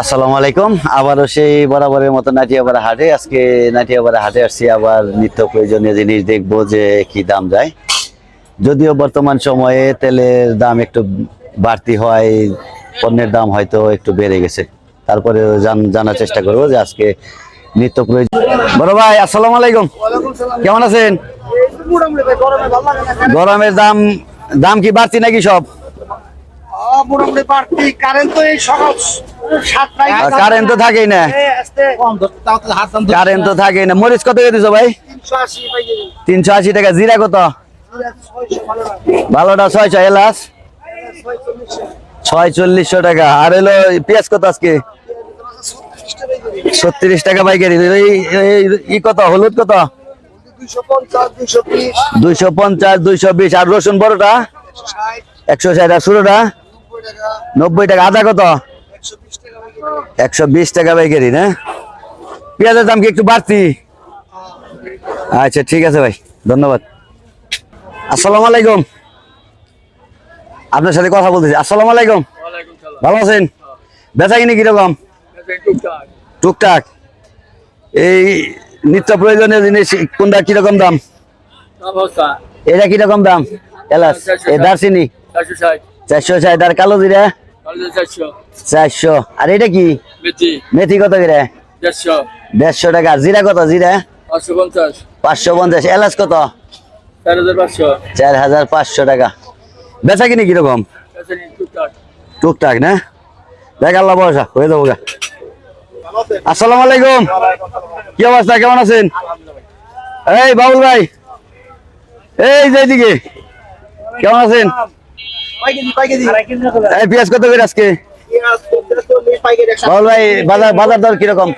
আসসালামু আলাইকুম। আবারও সেই বরাবরের মতো নাটিয়াপাড়া হাটে আজকে নাটিয়াপাড়া হাটে আসছি। আবার নিত্য প্রয়োজনীয় জিনিস দেখবো যে কি দাম যায়। যদিও বর্তমান সময়ে তেলের দাম একটু বাড়তি হয়, পণ্যের দাম হয়তো একটু বেড়ে গেছে, তারপরে জানার চেষ্টা করবো যে আজকে নিত্য প্রয়োজন। বড় ভাই আসসালামু আলাইকুম, কেমন আছেন? গরমের দাম দাম কি বাড়তি নাকি সব? কারেন্ট তো থাকেই না, কারেন্ট তো থাকেই না। মরিচ কত করে দিছো ভাই? 380 টাকা। জিরা কত? ভালোটা 600, এলাচ 4600 টাকা। আর হলো পেঁয়াজ কত আজকে? 36 টাকা পাইকারি। ই কত হলুদ কত? 250 220। আর রসুন বড়টা 160। আর ষোলোটা 90 টাকা। আদা কত? 120 টাকা পাইকারি না? পেঁয়াজের দাম কি একটু বাড়তি? আচ্ছা ঠিক আছে ভাই, ধন্যবাদ। আসসালামু আলাইকুম, আপনার সাথে কথা বলতেছি। আসসালামু আলাইকুম, ভালো আছেন? বেচা কিনি কিরকম? টুকটাক। এই নিত্য প্রয়োজনীয় জিনিস কোনটা কিরকম দাম? এটা কিরকম দাম? এলাচ, এই দারচিনি 460। আর কালো জিরা 400। আর এটা কি? মেথি কত করে? 150 টাকা। জিরা কত? জিরা 550। এলাচ কত? 4500 টাকা। বেচা কিনি কিরকম? টুকটাক না? দেখ আল্লাহ ভরসা হয়ে যাবো গা। আসসালামু আলাইকুম, কি অবস্থা, কেমন আছেন? এই বাবুল ভাই, এই যে এদিকে, কেমন আছেন? পেঁয়াজ কত করে আজকে? বাবুল ভাই বাজার দর কিরকম?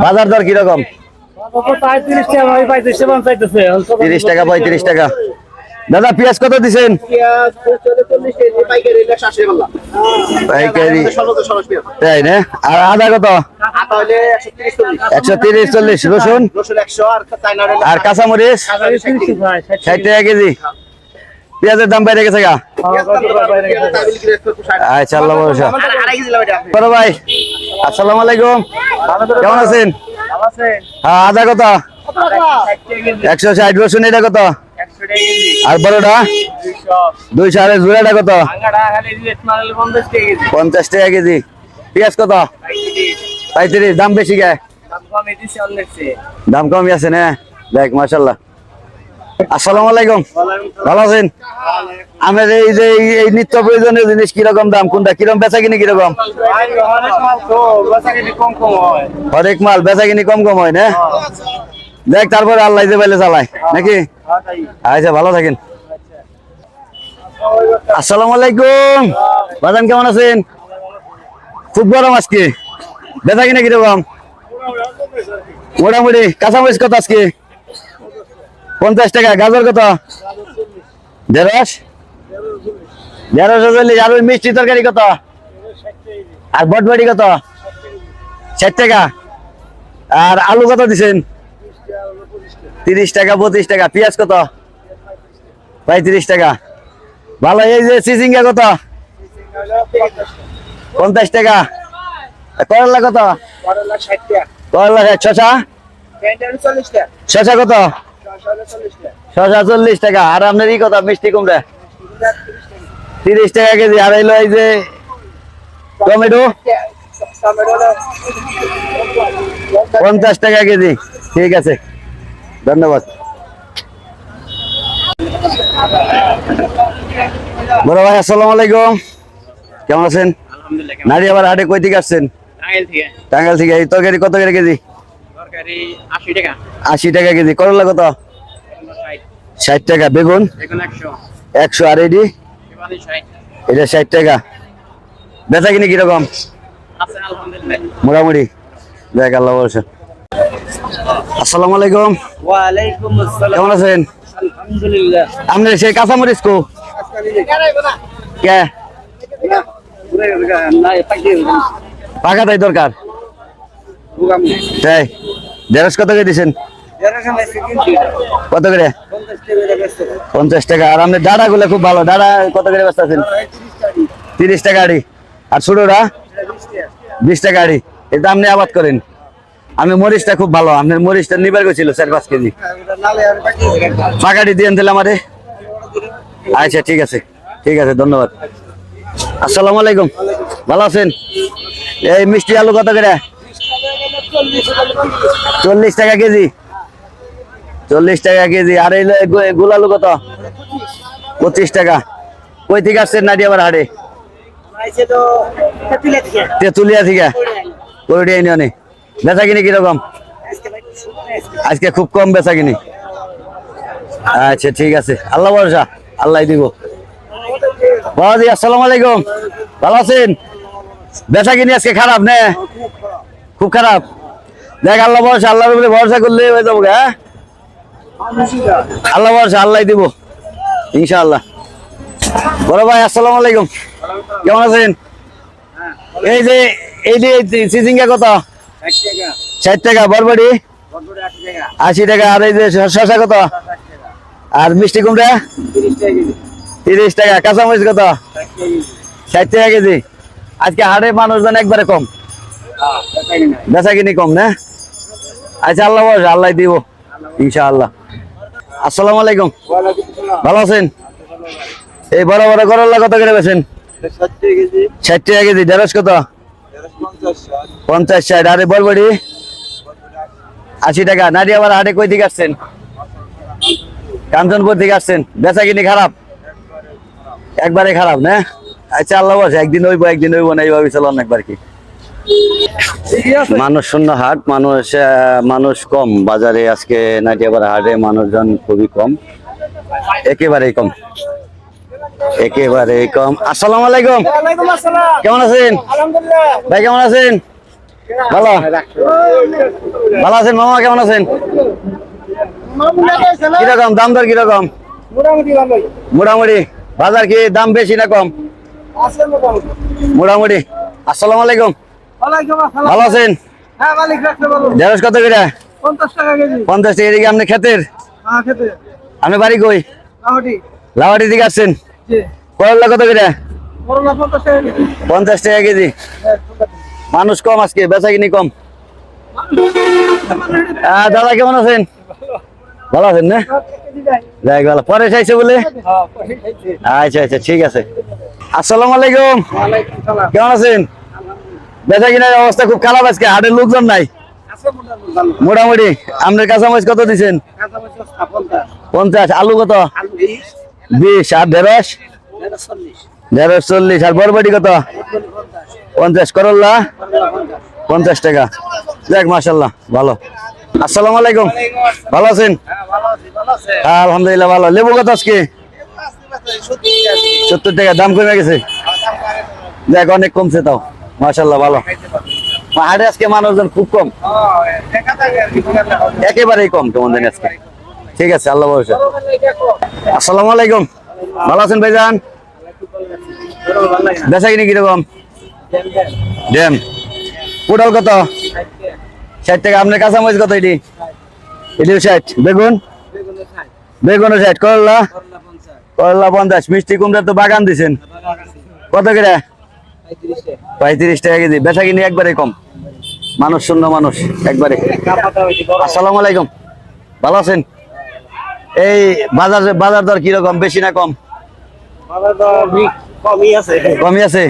বাজার দর কিরকম? 30 টাকা 35 টাকা। দাদা পেঁয়াজ কত দিচ্ছেন? পাইকারি তাই না? আর আদা কত? 130 40। রসুন আর কাঁচামরিচ 60 টাকা কেজি। পেঁয়াজের দাম বাইরে গেছে গা। আচ্ছা আল্লাহ ভরসা। বড় ভাই আসসালামু আলাইকুম, কেমন আছেন? হ্যাঁ, আদা কত? 160। রসুন এটা কত? আর বড়টা 200। আর জোড়াটা কত? 50 টাকা কেজি। পেঁয়াজ কত? 35। দাম বেশি গে? দাম কমই আছে না? দেখ মাশাআল্লাহ। আসসালামু আলাইকুম, ভালো আছেন? আমার এই যে এই নিত্য প্রয়োজনীয় জিনিস কিরকম দাম, কোনটা কিরকম বেচা কিনি কিরকম? হরেক মাল বেচা কিনি কম কম হয় না? দেখ তারপরে আল্লাহ যে বাইলে চালায় নাকি? আচ্ছা ভালো থাকেন। আসসালামু আলাইকুম, বাজান কেমন আছেন? খুব গরম আজকে, বেচা কিনা কিরকম? মোটামুটি। কাঁচামরিচ কত আজকে? 50 টাকা। গাজর কত? 150 আর ওই মিষ্টি তরকারি কত? আর বটবটি কত? 60 টাকা। আর আলু কত দিচ্ছেন? 30 টাকা 25 টাকা। পেঁয়াজ কত? 35 টাকা। ভালো। এই যে চিচিঙ্গা কত? 50 টাকা। করলা কত? করলা 60। শশা কত? শশা 40 টাকা। আর আপনার ই কত? মিষ্টি কুমড়া 30 টাকা কেজি। আর এলো এই যে টমেটো 50 টাকা কেজি। ঠিক আছে, ধন্যবাদ। বড় ভাই আসসালামু আলাইকুম, কেমন আছেন? নারিয়াবার হাটে কই থেকে আসছেন? টাঙ্গাইল থেকে। এই তরকারি কত করে কেজি? 80 টাকা কেজি। করলা কত? 60 টাকা। বেগুন 100। আর এডি এটা 60 টাকা। বেচা কিনি কিরকম? মোটামুটি। দেখ আল্লাহ ভরসা। আসসালামু আলাইকুম, কেমন আছেন? আপনার সেই কাঁচামরিচ কো কে? পাকা তাই দরকার তাই। ঢেঁড়স কত করে দিচ্ছেন? কত করে? 50 টাকা। আর আপনার ডাটা গুলো খুব ভালো। ডাটা কত করে বেচতেছেন? 30 টাকা আড়ি। আর ছোটটা 20 টাকা আড়ি। এটা আপনি আবাদ করেন। আমি মরিচটা খুব ভালো, আপনার মরিচটা নিবার গেছিল 4-5 কেজি। পাকাটি দিয়ে দিলে আমারে। আচ্ছা ঠিক আছে, ঠিক আছে, ধন্যবাদ। আসসালামু আলাইকুম, ভালো আছেন? এই মিষ্টি আলু কত করে? 40 টাকা কেজি। 40 টাকা কেজি। আর এই গোল আলু কত? 25 টাকা। কই থেকে আসছেন নাদিয়াবার হাটে? তেতুলিয়া থেকে। কোরিয়া ইউনিয়নে। বেচা কিনি কিরকম? আজকে খুব কম বেচা কিনি। আচ্ছা ঠিক আছে, আল্লাহ ভরসা, আল্লাহ দিব। বাবাজি আসসালামু আলাইকুম, ভালো আছেন? বেচা কিনি আজকে খারাপ না? খুব খারাপ। দেখ আল্লাহ ভরসা, আল্লাহর উপরে ভরসা করলে হয়ে যাবো। হ্যাঁ, আল্লাহ ভরসা, আল্লাহ দিব ইনশাআল্লাহ। বড় ভাই আসসালামু আলাইকুম, কেমন আছেন? এই যে চিচিঙ্গা কত? 60 টাকা। বরবটি 80 টাকা। আর এই যে শসা কত? আর মিষ্টি কুমড়া 30 টাকা। কাঁচামরিচ কত? 60 টাকা কেজি। আজকে হাটে মানুষজন একবারে কম, বেচা কিনি কম না? আচ্ছা আল্লাহ বস, আল্লাহ দিব ইনশাআল্লাহ। আসসালামু আলাইকুম, ভালো আছেন? এই বড় বড় করল্লা কত করে বেছেন? 60 টাকা কেজি। ঢেঁড়স কত? 50-60। আরে বরবটি 80 টাকা। নাদিয়াবার হাটে কই দিকে আসছেন? কাঞ্চনপুর থেকে আসছেন। বেচা কিনি খারাপ, একবারে খারাপ না? আচ্ছা আল্লাহ বস, একদিন হইব একদিন হইব না, এইভাবে চলন একবার কি। মানুষ শূন্য হাট, মানুষ কম বাজারে আজকে। নাদিয়াবার হাটে মানুষজন খুবই কম, একেবারেই কম, একেবারেই কম। আসসালামু আলাইকুম, কেমন আছেন ভাই? কেমন আছেন? ভালো, ভালো আছেন মামা? কেমন আছেন? কিরকম দাম দর কিরকম? মোটামুটি। বাজার কি দাম বেশি না কম? মোটামুটি। আসসালামু আলাইকুম, ভালো আছেন? ঢেঁড়স কত করে? 50 টাকা। এদিকে আপনি ক্ষেতের? আপনি বাড়ি কই? লাউহাটি থেকে আসছেন? করলা কত করে? 50 টাকা কেজি। মানুষ কম আজকে, বেচা কিনি কম। দাদা কেমন আছেন? ভালো আছেন না? যাই ভালো। পরে চাইছে বলে? আচ্ছা আচ্ছা ঠিক আছে। আসসালামু আলাইকুম, কেমন আছেন? বেচা কিনার অবস্থা খুব খারাপ আজকে, হাটের লোকজন নাই মোটামুটি। আপনার কাঁচামরিচ কত দিচ্ছেন? 50। আলু কত? 20। আর ঢেঁড়স? 40। আর বরবটি কত? 50। করল্লা 50 টাকা। দেখ মাশাআল্লাহ, ভালো। আসসালামু আলাইকুম, ভালো আছেন? হ্যাঁ আলহামদুলিল্লাহ ভালো। লেবু কত আজকে? 70 টাকা। দাম কমে গেছে? দেখ অনেক কমছে তাও, মাশাআল্লাহ ভালো। হাটে আজকে মানুষজন খুব কম, একেবারেই কম তোমাদের আজকে। ঠিক আছে, আল্লাহ ভরসা। আসসালামু আলাইকুম, ভালো আছেন ভাইজান? বেচা কিনি কিরকম? ড্যাম। পটল কত? 60 টাকা। আপনার কাঁচামরিচ কত? এটি 60। বেগুন? বেগুনও 60। করলা? করলা 50। মিষ্টি কুমড়া তো বাগান দিছেন, কত করে? 35 টাকা কেজি। বেচা কিনি একবারে কম, মানুষ শূন্য, মানুষ একবারে। আসসালামু আলাইকুম, ভালো আছেন? এই বাজার দর কিরকম, বেশি না কম? কমই আছে,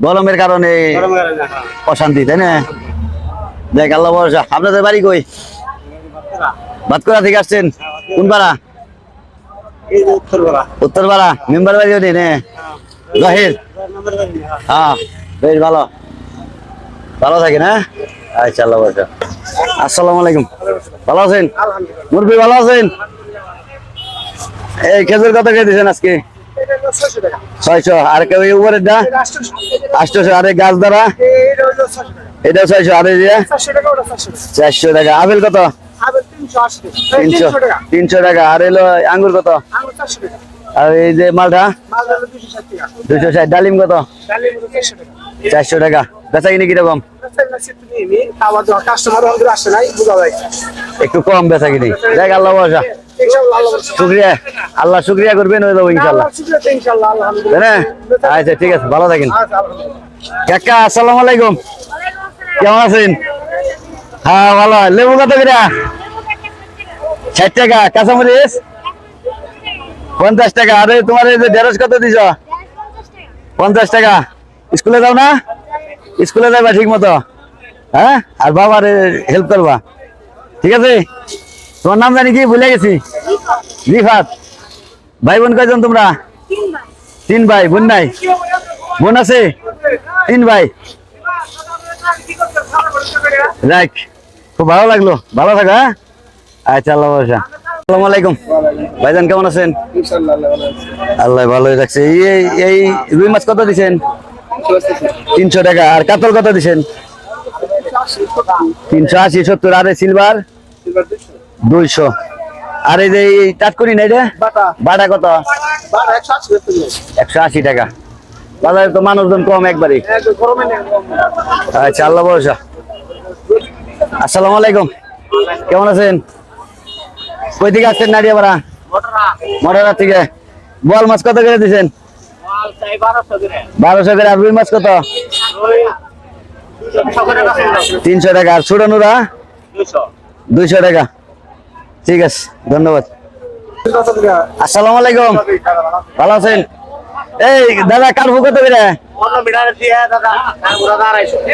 গরমের কারণে অশান্তি, তাই না? দেখ আল্লাহ ভরসা। আপনাদের বাড়ি কই? ভাতকুড়া থেকে আসছেন? কোন পাড়া? উত্তর পাড়া। মেম্বার বাড়ি ওঠে না? জহির। হ্যাঁ বেশ ভালো, ভালো থাকে না? আচ্ছা আল্লাহ ভরসা। আসসালামু আলাইকুম, ভালো আছেন? মুরব্বি ভালো আছেন? এই খেজুর কত করে দিচ্ছেন আজকে? 600। আর কেউ উপরের দা 800। আরে গাছ দ্বারা এটা 600। আর 400 টাকা। আপেল কত? 300 টাকা। আর এলো আঙ্গুর কত? আর এই যে মালটা 260। ডালিম কত? 400 টাকা। বেচা কিনি কিরকম? একটু কম বেচা কিনি। দেখ আল্লাহ ভরসা, শুক্রিয়া, আল্লাহ শুক্রিয়া করবেন, হয়ে যাবো ইনশাল্লাহ। তাই না? আচ্ছা ঠিক আছে, ভালো থাকেন কাকা। আসসালামু আলাইকুম, কেমন আছেন? হ্যাঁ ভালো। লেবু কত করে? 60 টাকা। কাঁচামরিচ 50 টাকা। আরে তোমার এই যে ঢেঁড়স কত দিছ? 50 টাকা। স্কুলে যাও না? স্কুলে যাবা ঠিক মতো, হ্যাঁ? আর বাবার হেল্প করবা, ঠিক আছে? তোমার নাম জানি কি, ভুলে গেছি। রিফাত। ভাই বোন কয়জন তোমরা? 3 ভাই। বোন নাই? বোন আছে? 3 ভাই। রাইট, খুব ভালো লাগলো, ভালো থাকো। হ্যাঁ আচ্ছা, আল্লাহ ভরসা। আসসালামু আলাইকুম ভাইজান, কেমন আছেন? আল্লাহ ভালোই রাখছে। এই রুই মাছ কত দিছেন? 300 টাকা। আর কাতল কত দিছেন? 380, 70। আর সিলভার 200। আর এই যে টাটকুনি নাই রে, বাটা কত? 180 টাকা। বাজারে তো মানুষজন কম একবারই। আচ্ছা, আল্লাহ ভরসা। আসসালামু আলাইকুম, কেমন আছেন? কই থেকে আসছেন? নাড়িয়াপাড়া, মটরা থেকে। বোয়াল মাছ কত করে দিচ্ছেন? 1200 করে। আর রুই মাছ কত? 300 টাকা। আর ছোট নুরা 200 টাকা। ঠিক আছে, ধন্যবাদ। আসসালামু আলাইকুম, ভালো আছেন? এই দাদা, কার্পু কত করে?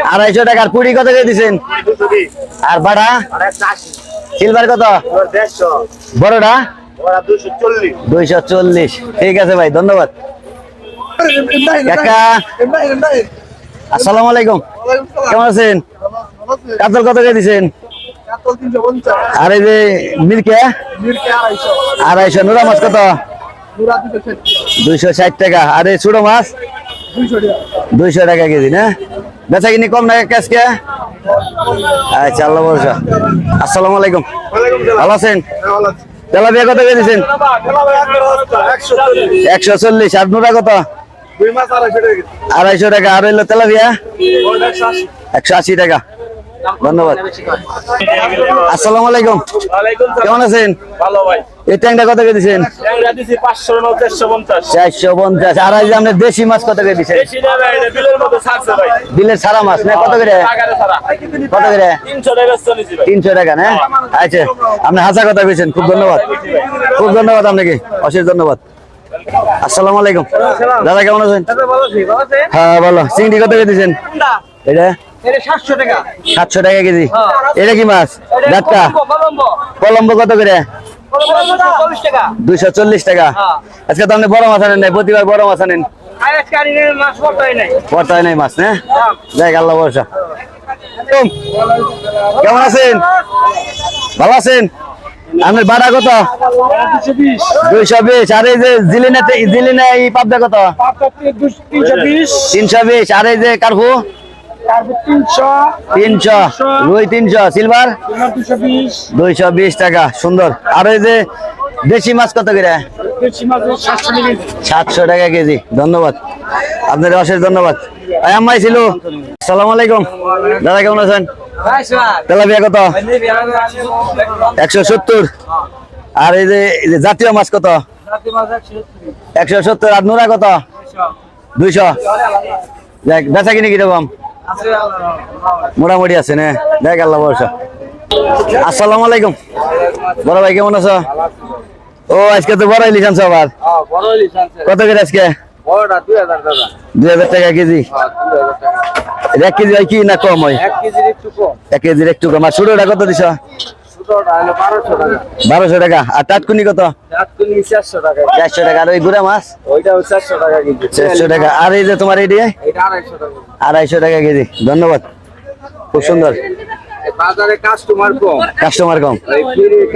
250 টাকা। আর পুরি কত করে দিচ্ছেন? আর বাড়া সিলভার কত? বড়টা 240। ঠিক আছে ভাই, ধন্যবাদ কাকা। আসসালামু আলাইকুম, কেমন আছেন? কাতল কত করে দিচ্ছেন? আর এই যে মিরকে 250। নুরা মাছ কত? 260 টাকা। আর এই ছোট মাছ 200 টাকা কেজি না? বেচা কিনি কম না আজকে? আচ্ছা, আল্লাহ ভরসা। আসসালামু আলাইকুম, ভালো আছেন? তেলাপিয়া কত করে দিচ্ছেন? 140। আর নুরা কত? 250 টাকা। আর হইলো তেলাপিয়া 180 টাকা। ধন্যবাদ। আসসালামু আলাইকুম, কেমন আছেন? ভালো ভাই। এই ট্যাংটা কত করে দিচ্ছেন? 450। আর এই যে আপনার দেশি মাছ কত করে দিচ্ছেন? বিলের সারা মাছ না? কত করে? কত করে? 300 টাকা না? আচ্ছা, আপনি হাসা কথা বলছেন, খুব ধন্যবাদ, খুব ধন্যবাদ আপনাকে, অশেষ ধন্যবাদ। আসসালামু আলাইকুম দাদা, কেমন আছেন? হ্যাঁ ভালো। চিংড়ি কত করে দিচ্ছেন? এটা 700 টাকা কেজি। এটা কি মাছ? জাতটা কলম্বো কত করে? 240 টাকা। আজকে তো আপনি বড় মাছ আনেন নাই, প্রতিবার বড় মাছ আনেন। পড়তাই নাই মাছ না? যাই, আল্লাহ ভরসা। কেমন আছেন? ভালো আছেন? আপনার বাড়া কত? 220। আর এই যে জিলিনা এই পাবদা কত? 320। আর এই যে কার্পু 300। রুই 300। সিলভার 220 টাকা। সুন্দর। আর এই যে দেশি মাছ কত করে? 700 টাকা কেজি। ধন্যবাদ, আপনার অশেষ ধন্যবাদ। আম্মাই ছিল। আসসালামু আলাইকুম দাদা, কেমন আছেন? তেলাপিয়া কত? 170। আর এই যে জাতীয় মাছ কত? 170। আর নুরা কত? 200। দেখ, বেচা কিনে কিরকম? মোটামুটি আছে না? দেখ, আল্লাহ ভরসা। আসসালামু আলাইকুম বড় ভাই, কেমন আছো? ও আজকে তো বড় ইলিশ আবার। কত করে আজকে? 2000 টাকা কেজি। 1 কেজি হয় কি না কম হয়? 1 কেজির একটু কম। আর ছোটটা কত দিছ? 1200 টাকা। আর টাটকুনি কত? 400 টাকা। আর ওই গুড়া মাছ 400 টাকা। আর এই যে তোমার এটি 250 টাকা কেজি। ধন্যবাদ, খুব সুন্দর। বাজারে কাস্টমার কম,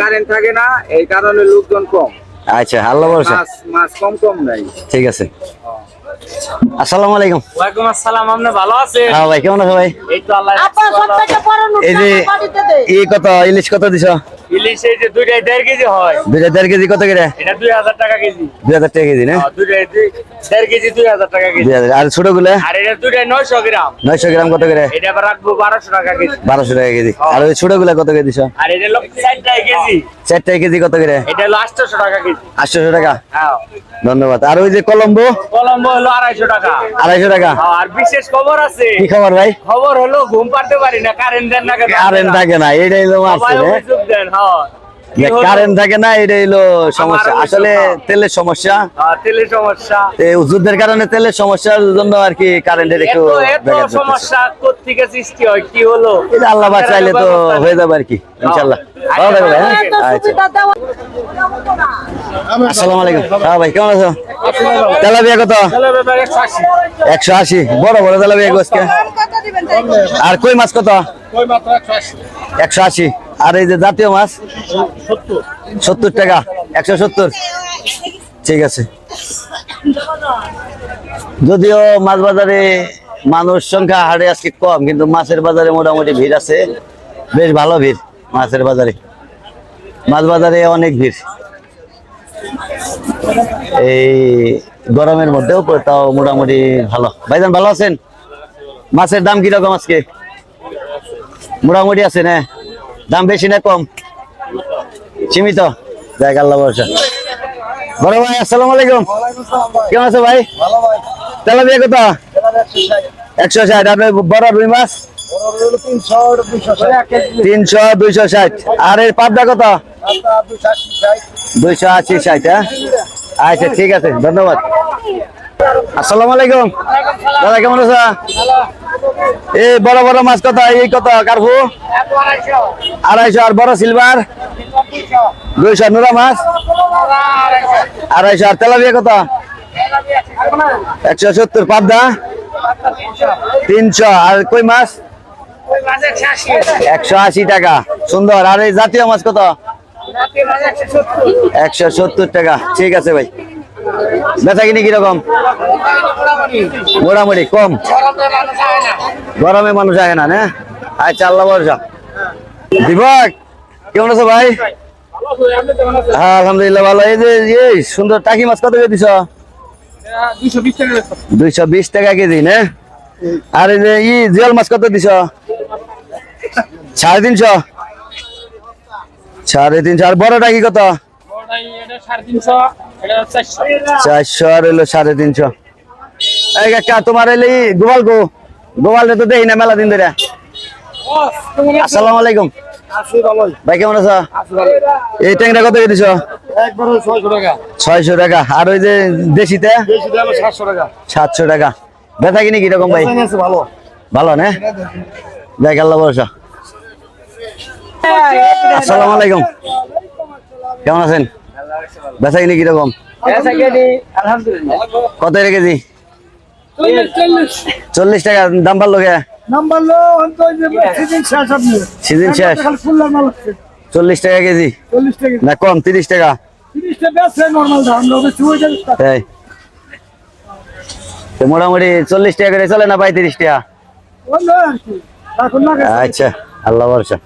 কারেন্ট থাকে না, এই কারণে লোকজন কম। আচ্ছা, আল্লাহ ভরসা। মাছ কম নাই। ঠিক আছে। আসসালামু আলাইকুম। ওয়ালাইকুম আসসালাম। আপনি ভালো আছেন? হ্যাঁ ভাই, কেমন আছো ভাই? এই তো আল্লাহ। এই যে এই কত ইলিশ কত দিছ? ইলিশ এই যে দুইটাই 1.5 কেজি হয়। দুইটা 1.5 কেজি কত করে? এটা 2000 টাকা কেজি। 2000 টাকা কেজি না? দুইটাই 1.5 কেজি 2000 টাকা কেজি। 2000। আর ছোটগুলা? আর এটা দুইটাই 900 গ্রাম। 900 গ্রাম কত করে? এটা আবার রাখবো 1200 টাকা কেজি। 1200 টাকা কেজি। আর ওই ছোটগুলা কত করে দিছো? আর এটা হলো 60 টাকা কেজি। 4 টাকা কেজি কত করে? এটা হলো 800 টাকা কেজি। 800 টাকা। হ্যাঁ। ধন্যবাদ। আর ওই যে কলম্বো? কলম্বো হলো 250 টাকা। 250 টাকা। আর বিশেষ খবর আছে। কি খবর ভাই? খবর হলো ঘুম পাড়তে পারি না, কারেন্ট দেন না কেন? কারেন্ট থাকে না, এটাই হলো মাছ। সবাই অভিযোগ দেন। হ্যাঁ। কি হলো? কারেন্ট থাকে না, এটাই হলো সমস্যা। আমার আসলে অভিযোগ। তেলের সমস্যা, তেলের সমস্যা। যুদ্ধের কারণে তেলের সমস্যার জন্য আর কি কারেন্টের একটু এত ব্যাঘাত ঘটতেছে। সমস্যা কোত্থেকে সৃষ্টি হয়, কি হলো? এটা আল্লাহ পাক চাইলে তো হয়ে যাবে আর কি, ইনশাআল্লাহ। ভালো থাকবে ভাই, হ্যাঁ? আচ্ছা। আসসালামু আলাইকুম। হ্যাঁ ভাই, কেমন আছো? তেলাপিয়া কত? 180। বড় বড় তেলাপিয়া গোছকে। আর কই মাছ কত? 180। আর এই যে জাতীয় মাছ 70 টাকা। 170। ঠিক আছে। যদিও মাছ বাজারে মানুষ সংখ্যা হাটে আজকে কম, কিন্তু মাছের বাজারে মোটামুটি ভিড় আছে, বেশ ভালো ভিড় মাছের বাজারে। মাছ বাজারে অনেক ভিড় এই গরমের মধ্যেও, তাও মোটামুটি ভালো। ভাইজান ভালো আছেন? মাছের দাম কিরকম আজকে? মোটামুটি আছে না? দাম বেশি না কম? সীমিত? দেখ আল্লাহ ভরসা। বড় ভাই আসসালামু আলাইকুম। কেমন আছো ভাই? তেলাপিয়া কত? 160। আপনার বড় রুই মাছ? 300, 260। আর এর পাবদা কত? 280, 60। হ্যাঁ, আচ্ছা ঠিক আছে, ধন্যবাদ। আসসালামু আলাইকুম দাদা, কেমন আছো? এই বড় বড় মাছ কত? এই কত কারফু? 250। আর বড় সিলভার? 200। নুরা মাছ 250। আর তেলাপিয়া কত? 170। পাবদা 300। আর কই মাছ? 180 টাকা। সুন্দর। আর এই জাতীয় মাছ কত? 170 টাকা। ঠিক আছে ভাই। বেচা কিনি কিরকম? মোটামুটি কম, গরমে মানুষ আয় না। না, আচ্ছা আল্লাহ ভরসা। দিবক কেমন আছো ভাই? হ্যাঁ আলহামদুলিল্লাহ ভালো। এই যে এই সুন্দর টাকি মাছ কত করে দিছ? 220 টাকা কেজি না? আর এই যে জিয়াল মাছ কত দিছ? 350। 350। আর বড় টাকি কত? 400। আর হইলো 350। এই কাকা তোমার হইলে গোপাল গো, গোপাল তো দেখি না মেলা দিন ধরে। আসসালামু আলাইকুম ভাই, কেমন আছো? এই ট্যাংরা কত করে দিছ? 600 টাকা। আর ওই যে দেশিতে? 700 টাকা। বেচা কিনি কিরকম ভাই? ভালো না? দেখ আল্লাহ ভরসা। আসসালামু আলাইকুম, কেমন আছেন? বেচা কিনি কিরকম? কত রে কেজি? 40 টাকা। দাম বাড়লো কে? সিজন শেষ। 40 টাকা কেজি না কম? 30 টাকা। এই তো মোটামুটি 40 টাকা করে চলে না? 35 টাকা। আচ্ছা আল্লাহ ভরসা।